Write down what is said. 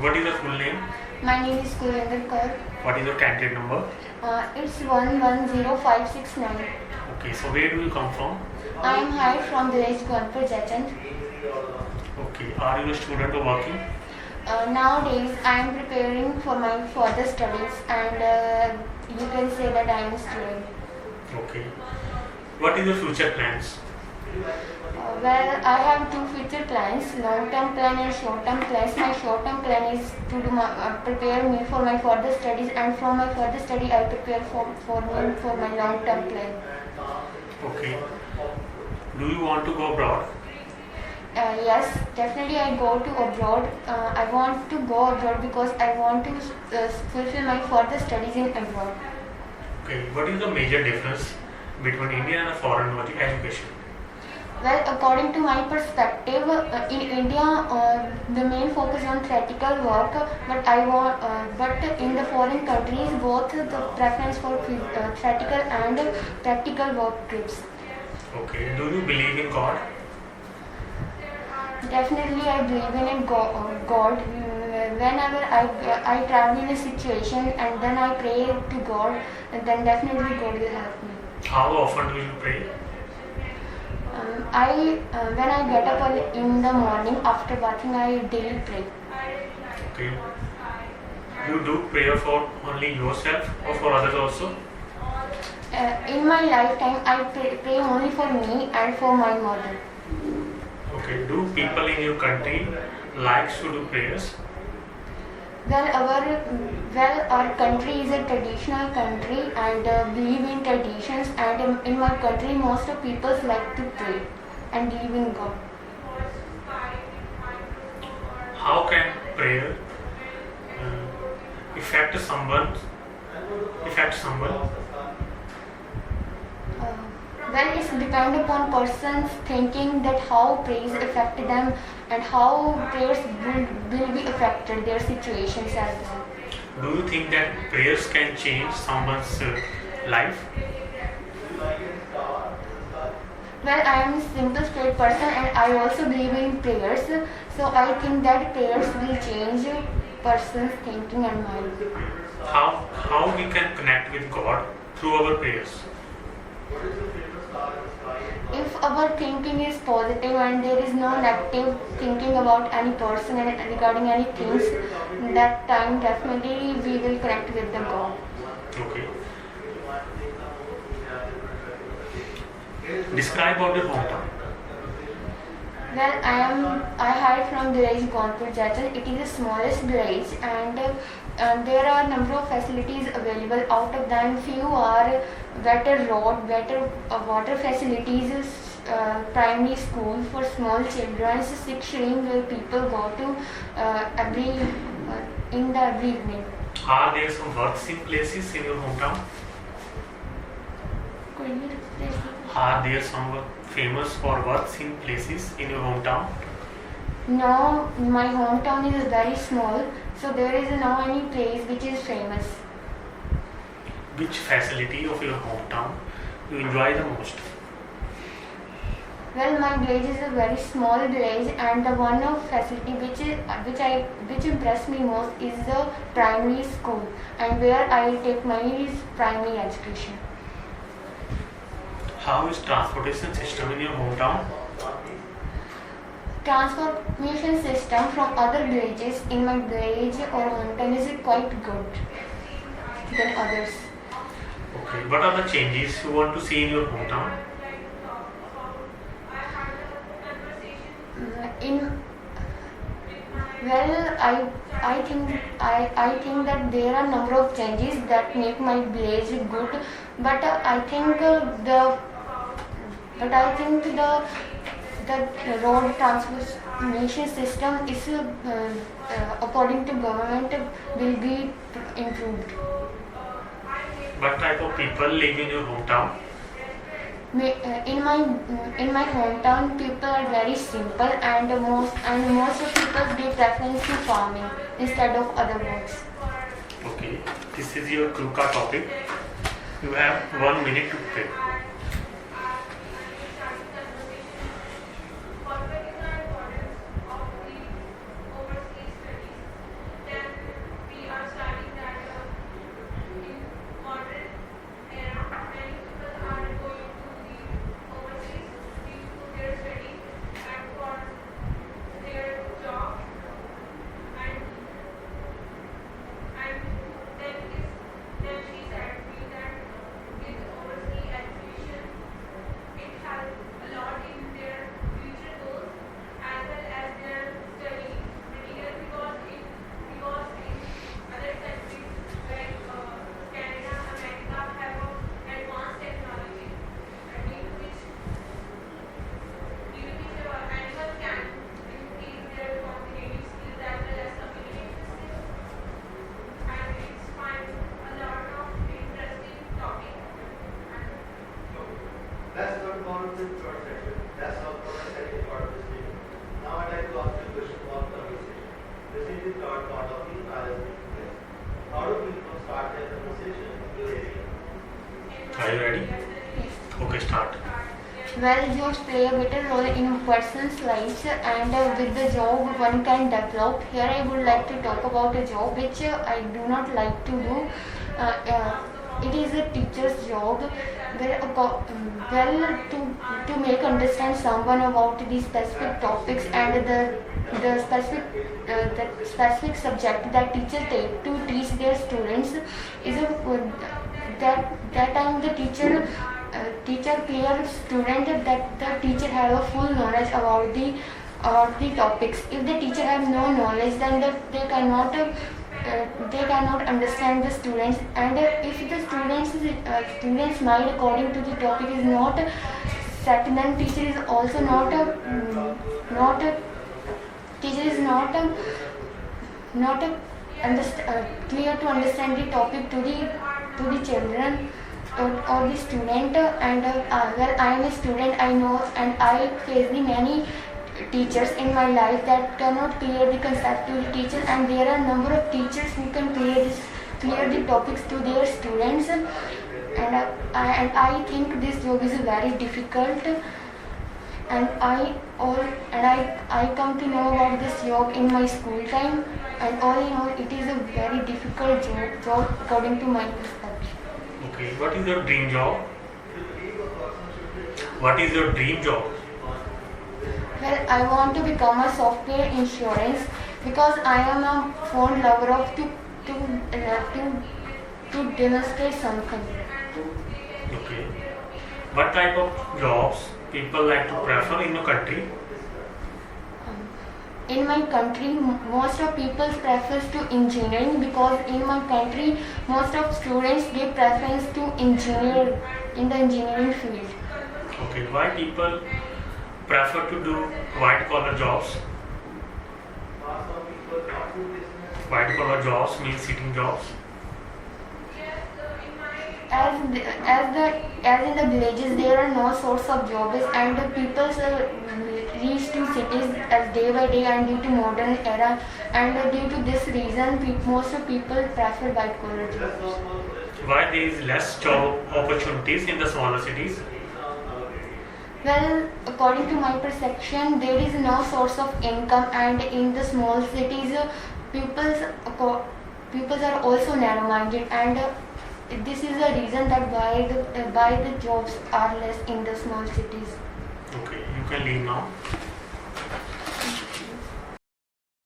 What is your full name? My name is Kulvinder Kaur. What is your candidate number? It's 110569. Okay, so where do you come from? I am hired from village Gonpur, Jachand. Okay, are you a student or working? Nowadays, I am preparing for my further studies, and you can say that I am a student. Okay. What is your future plans? Well, I have two future plans, long-term plan and short-term plans. My short-term plan is to prepare me for my further studies, and from my further study I prepare for my long-term plan. Okay. Do you want to go abroad? Yes, definitely I go to abroad. I want to go abroad because I want to fulfill my further studies in abroad. Okay. What is the major difference between Indian and foreign education? Well, according to my perspective, in India, the main focus on theoretical work, but in the foreign countries, both the preference for theoretical and practical work trips. Okay. Do you believe in God? Definitely, I believe in God. Whenever I travel in a situation and then I pray to God, and then definitely God will help me. How often do you pray? When I get up in the morning after bathing, I daily pray. Okay. You do prayer for only yourself or for others also? In my lifetime, I pray only for me and for my mother. Okay. Do people in your country like to do prayers? Well, our country is a traditional country and believe in traditions. And in my country, most of people like to pray and believe in God. How can prayer affect someone? Well, it's depend upon person's thinking that how prayers affect them and how prayers will be affected their situations as well. Do you think that prayers can change someone's life? Well, I am a simple straight person and I also believe in prayers. So I think that prayers will change person's thinking and mind. How we can connect with God through our prayers? If our thinking is positive and there is no negative thinking about any person and regarding any things, that time definitely we will connect with the God. Okay. Describe about your hometown. Well, I hail from village Gonpur, Jachand. It is the smallest village, and there are a number of facilities available. Out of them, few are better road, better water facilities, primary school for small children, 6 shilling where people go to every evening. Are there some worth-seen places in your hometown? Could you please? Are there some famous or worth-seen places in your hometown? No, my hometown is very small, so there is no any place which is famous. Which facility of your hometown you enjoy the most? Well, my village is a very small village, and the one of facility which impressed me most is the primary school, and where I take my primary education. How is transportation system in your hometown? Transportation system from other villages in my village or hometown is quite good than others. Okay. What are the changes you want to see in your hometown? I think that there are number of changes that make my village good, but I think the road transportation system is according to government will be improved. What type of people live in your hometown? In my hometown, people are very simple, and most of people give preference to farming instead of other works. Okay, this is your KUKA topic. You have 1 minute to pray. Are you ready? Okay, start. Well, jobs play a vital role in a person's lives, and with the job one can develop. Here I would like to talk about a job which I do not like to do. It is a teacher's job. Well, to make understand someone about the specific topics and the specific subject that teacher take to teach their students is that time the teacher clear student that the teacher have a full knowledge about the topics. If the teacher have no knowledge, then they cannot understand the students, and if the students mind according to the topic is not set, then teacher is also not teacher is not clear to understand the topic to the children or the student. And well, I am a student, I know, and I face the many teachers in my life that cannot clear the concept to the teacher, and there are number of teachers who can clear the topics to their students. And I think this job is very difficult, and I come to know about this job in my school time, and all in all it is a very difficult job according to my perspective. Okay, what is your dream job? What is your dream job? Well, I want to become a software insurance because I am a fond lover of to demonstrate something. Okay. What type of jobs people like to prefer in your country? In my country, most of people prefers to engineering because in my country, most of students give preference to engineer in the engineering field. Okay, why people prefer to do white collar jobs? White collar jobs means sitting jobs. As in the villages, there are no source of jobs, and the people reach to cities as day by day, and due to modern era, and due to this reason, most of people prefer white collar jobs. Why there is less job opportunities in the smaller cities? Well, according to my perception, there is no source of income, and in the small cities, pupils are also narrow-minded, and this is the reason that why the jobs are less in the small cities. Okay, you can leave now.